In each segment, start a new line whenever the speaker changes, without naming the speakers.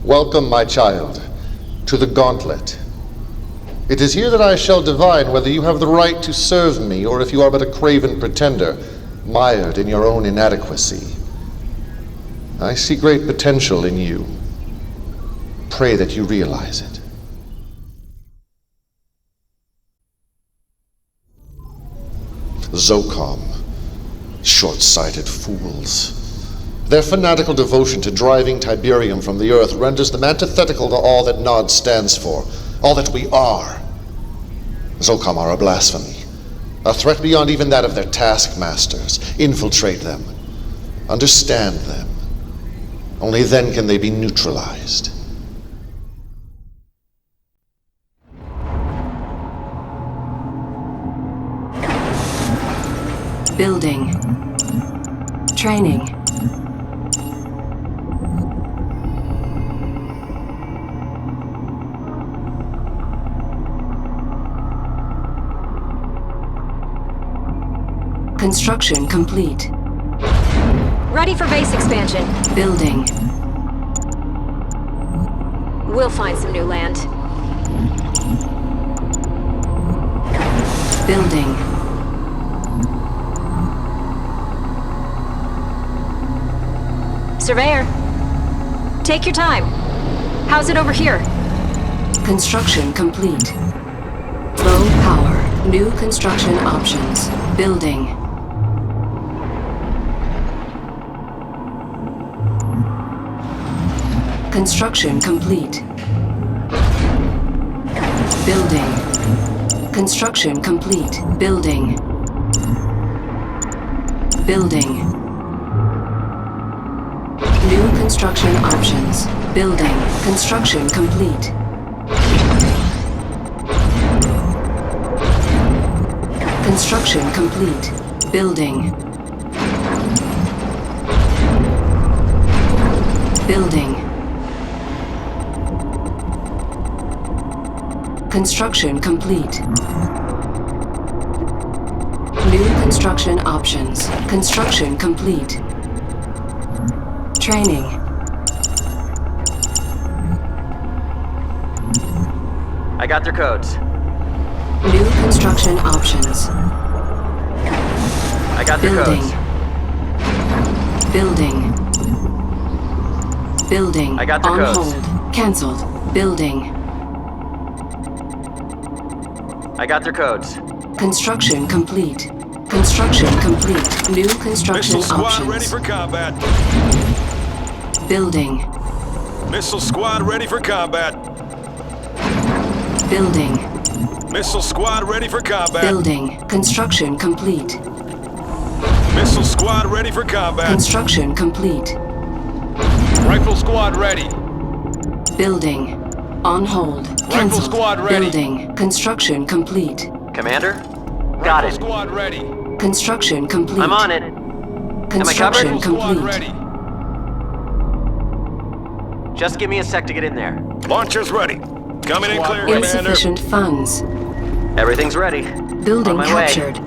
Welcome, my child, to the gauntlet. It is here that I shall divine whether you have the right to serve me, or if you are but a craven pretender, mired in your own inadequacy. I see great potential in you. Pray that you realize it. ZOCOM. Short-sighted fools. Their fanatical devotion to driving Tiberium from the Earth renders them antithetical to all that NOD stands for, all that we are. ZOCOM are a blasphemy, a threat beyond even that of their taskmasters. Infiltrate them. Understand them. Only then can they be neutralized.
Building. Training. Construction complete.
Ready for base expansion.
Building.
We'll find some new land.
Building.
Surveyor, take your time. How's it over here?
Construction complete. Low power. New construction options. Building. Construction complete. Building. Construction complete. Building. Building. New construction options. Building. Construction complete. Construction complete. Building. Building. Construction complete. New construction options. Construction complete. Training.
I got their codes.
New construction options.
I got their
Building.
codes.
Building. Building.
I got their
On
codes.
hold. Cancelled. Building.
I got their codes.
Construction complete. Construction complete. New construction
Missile squad
options.
ready for combat.
Building.
Missile squad ready for combat.
Building.
Missile squad ready for combat.
Building. Construction complete.
Missile squad ready for combat.
Construction complete.
Rifle squad ready.
Building. On hold. Cancelled.
squad ready.
Building. Construction complete.
Commander? Got
Rifle
it.
squad ready.
Construction complete.
I'm on it. Am I
Construction
covered?
Squad
complete.
ready.
Just give me a sec to get in there.
Launchers ready. Coming in clear, Commander.
Insufficient funds.
Everything's ready.
Building
On my way.
captured.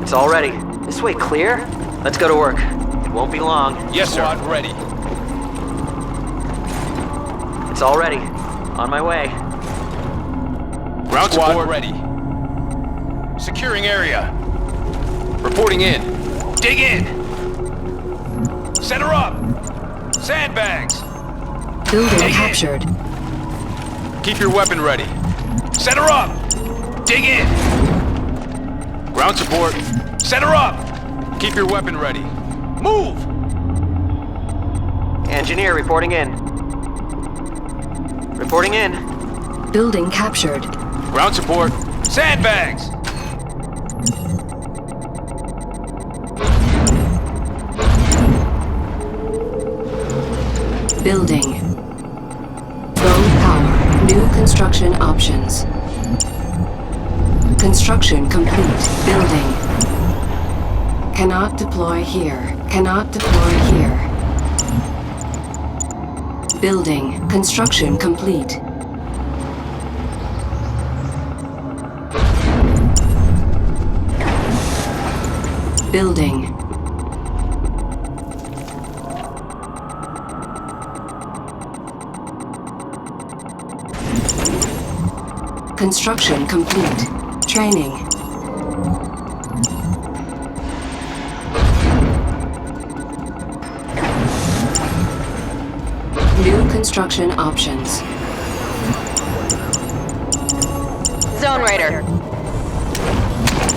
It's all ready. This way clear? Let's go to work. It won't be long.
Yes, sir. Squad ready.
It's all ready. On my way.
Ground support ready. Securing area. Reporting in. Dig in. Center up. Sandbags.
Building
Dig in.
captured.
Keep your weapon ready. Center up. Dig in. Ground support. Center up. Keep your weapon ready. Move.
Engineer reporting in. Reporting in.
Building captured.
Ground support. Sandbags.
Building. Low power. New construction options. Construction complete. Building. Cannot deploy here. Cannot deploy here. Building. Construction complete. Building. Construction complete. Training. New construction options.
Zone Raider.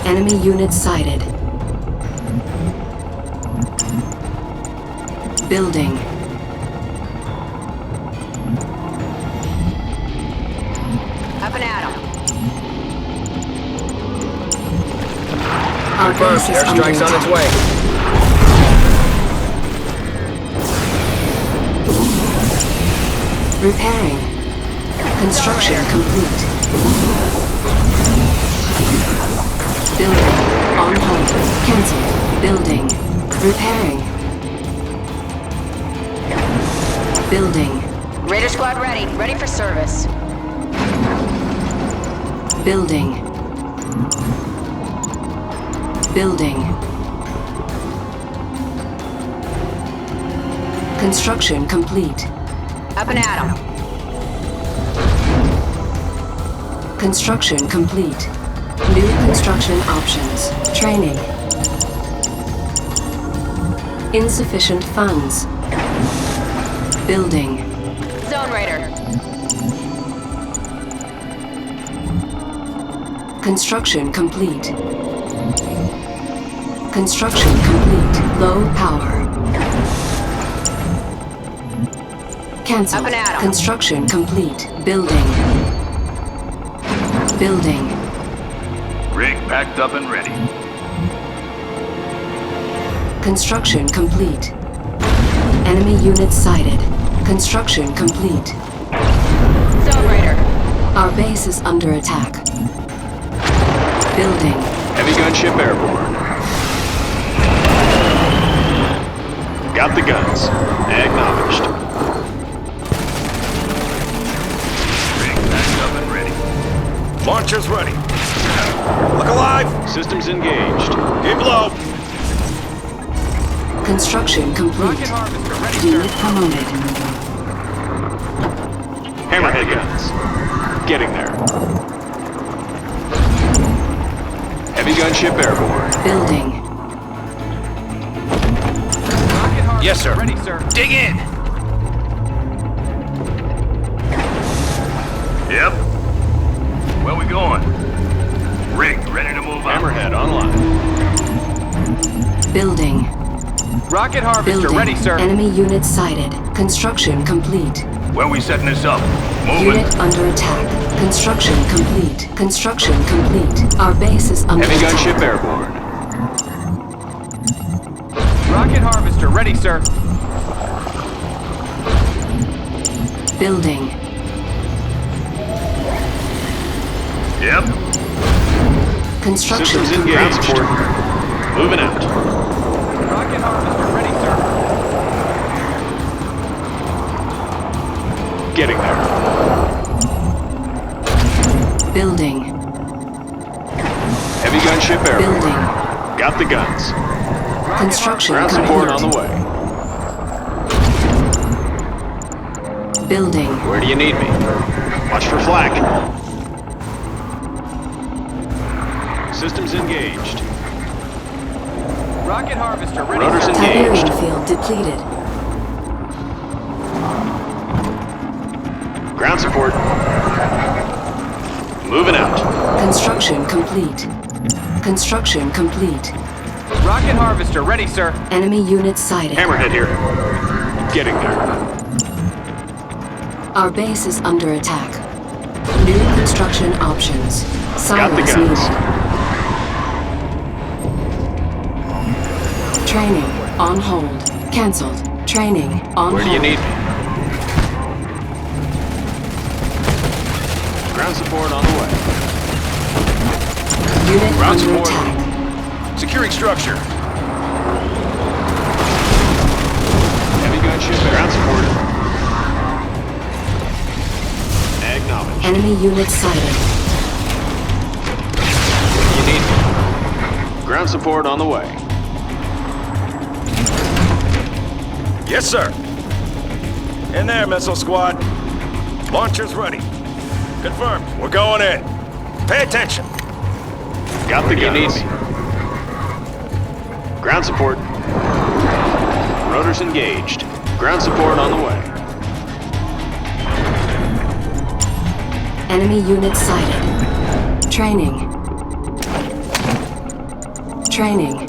Enemy unit sighted. Building.
Up and at 'em.
Our base is under
Airstrike's on its
attack.
way.
Repairing. Construction complete. Building. On hold. Cancelled. Building. Repairing. Building.
Raider squad ready. Ready for service.
Building. Building. Construction complete.
Up and at 'em.
Construction complete. New construction options. Training. Insufficient funds. Building.
Zone Raider.
Construction complete. Construction complete. Low power. Cancel.
Up and at 'em.
Construction complete. Building. Building.
Rig packed up and ready.
Construction complete. Enemy unit sighted. Construction complete.
Zone Raider.
Our base is under attack. Building.
Heavy gunship airborne. Got the guns. Acknowledged. Rig packed up and ready.
Launchers ready. Look alive!
Systems engaged.
Keep low!
Construction complete. Unit promoted.
Hammerhead guns. Getting there. Heavy gunship airborne.
Building.
Yes, sir. Ready, sir. Dig in!
Yep. Where we going? Rig ready to move out. Hammerhead online.
Building.
Rocket harvester
Building.
ready, sir.
Enemy unit sighted. Construction complete.
Where we setting this up? Moving.
Unit under attack. Construction complete. Construction complete. Our base is under
Heavy
attack.
gunship airborne.
Rocket harvester ready, sir.
Building.
Yep.
Construction
Systems
complete.
engaged. Moving out.
Rocket harvester ready, sir.
Getting there.
Building.
Heavy gunship airborne.
Building.
Got the guns.
Construction
Ground support on
complete.
the way.
Building.
Where do you need me? Watch for flak. Systems engaged.
Rocket harvester ready,
Rotors
sir.
engaged.
Tiberium field depleted.
Ground support. Moving out.
Construction complete. Construction complete.
Rocket harvester ready, sir.
Enemy unit sighted.
Hammerhead here. Getting there.
Our base is under attack. New construction options.
Got the
Silos
guns.
needed. Training on hold. Cancelled. Training on
Where do
hold.
you need me? Ground support on the way.
Unit
Ground
under
support.
attack.
Securing structure.
Heavy gunship. Ground support. Acknowledged.
Enemy unit sighted.
You need me. Ground support on the way.
Yes, sir. In there, missile squad. Launchers ready. Confirmed. We're going in. Pay attention.
Got the guns.
You need me.
Ground support. Rotors engaged. Ground support on the way.
Enemy unit sighted. Training. Training.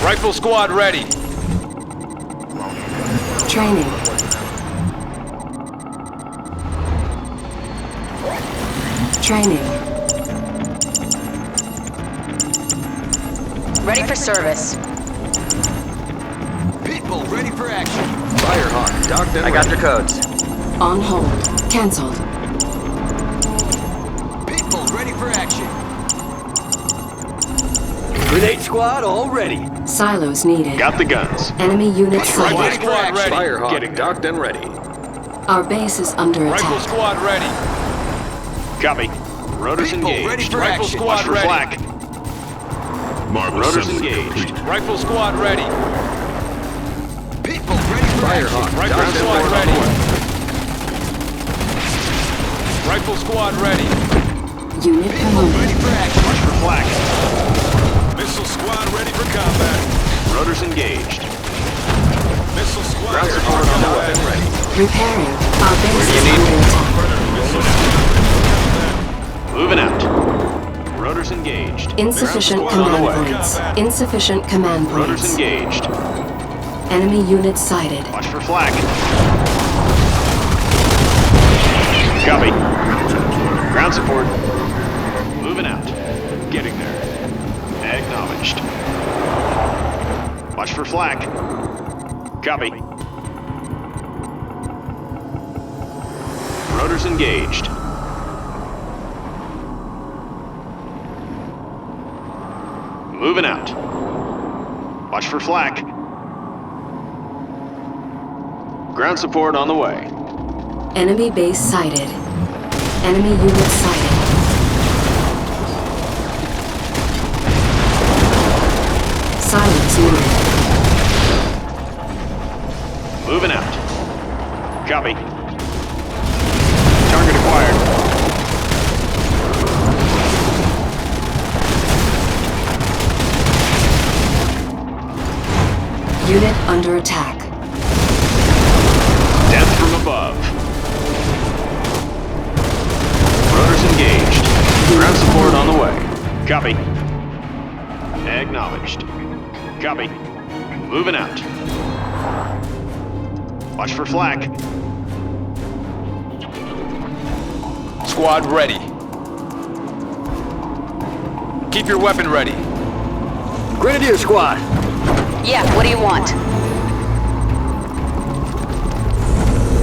Rifle squad ready.
Training. Training.
Ready for service.
People ready for action. Firehawk, docked and
I got your codes.
On hold. Cancelled.
People ready for action. Grenade squad all ready.
Silos needed.
Got the guns.
Enemy unit
Rifle
sighted.
squad ready.
Firehawk,
Getting there.
docked and ready.
Our base is under
Rifle
attack.
squad ready.
Copy. Rotors
People
engaged.
ready for
Rifle
action.
squad
Watch for
ready.
flak. Rotors engaged.
Rifle squad ready.
People ready for
Firehawk,
action.
rifle
Docked and
squad
ready.
ready. Rifle squad ready.
Unit
People
promoted.
ready for action.
Watch for flak.
Missile squad ready for combat.
Rotors engaged.
Missile squad
Ground
ready
support
for
on the
combat.
way.
Repairing. Our base is
need
under attack.
Moving out. Rotors engaged.
Insufficient
Ground support on the
command
way.
points. Insufficient command
Rotors
points.
engaged.
Enemy unit sighted.
Watch for flak. Copy. Ground support. Moving out. Getting there. Acknowledged. Watch for flak. Copy. Rotors engaged. Moving out. Watch for flak. Ground support on the way.
Enemy base sighted. Enemy unit sighted. Silence needed.
Moving out. Copy. Target acquired.
Unit under attack.
Death from above. Rotors engaged. Ground support on the way. Copy. Acknowledged. Copy. Moving out. Watch for flak.
Squad ready. Keep your weapon ready.
Grenadier squad.
Yeah, what do you want?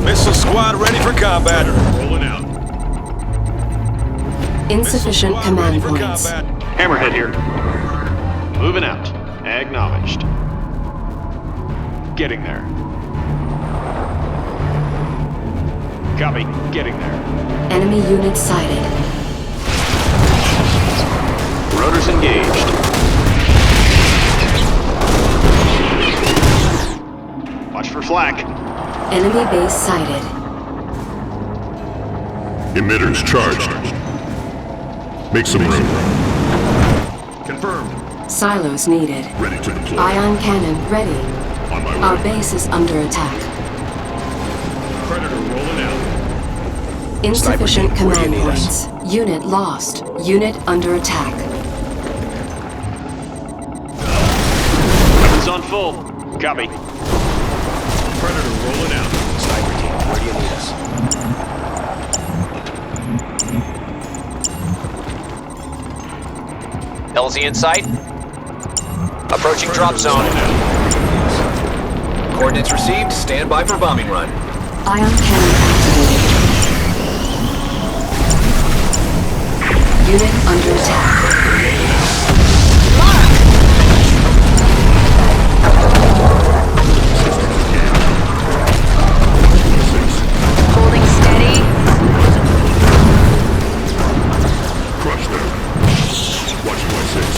Missile squad ready for combat. Rolling out.
Insufficient
Missile squad ready
command
for
points.
combat.
Hammerhead here. Moving out. Acknowledged. Getting there. Copy. Getting there.
Enemy unit sighted.
Rotors engaged. Watch for flak.
Enemy base sighted.
Emitters charged. Make some room.
Confirmed.
Silos needed.
Ready to deploy.
Ion cannon ready.
On my
Our
way.
base is under attack.
Predator rolling out.
Insufficient
team, where do you
command
need us?
points. Unit lost. Unit under attack.
Weapons on full. Copy.
Predator rolling out.
Sniper team, where do you need us?
LZ in sight. Approaching drop zone.
Coordinates received. Stand by for bombing run.
Ion cannon activated. Unit under attack.
Holding steady.
Crush them. Watch my six.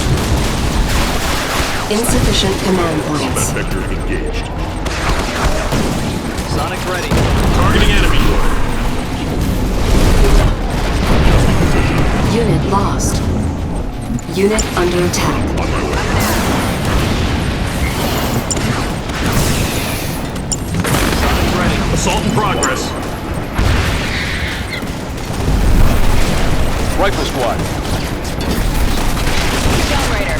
Insufficient command
Combat
points.
vector engaged.
Sonic ready.
Targeting enemy.
Unit lost. Unit under attack.
On my way.
Assault in progress.
Rifle squad.
Generator.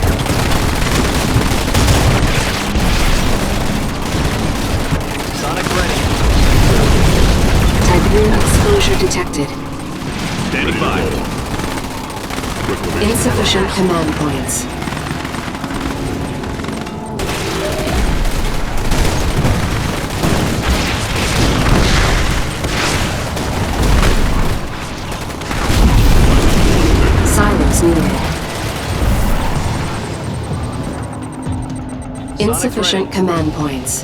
Sonic ready.
Tiberium exposure detected.
Standing by.
Reclamation.
Insufficient command points. Silence needed. Insufficient command points.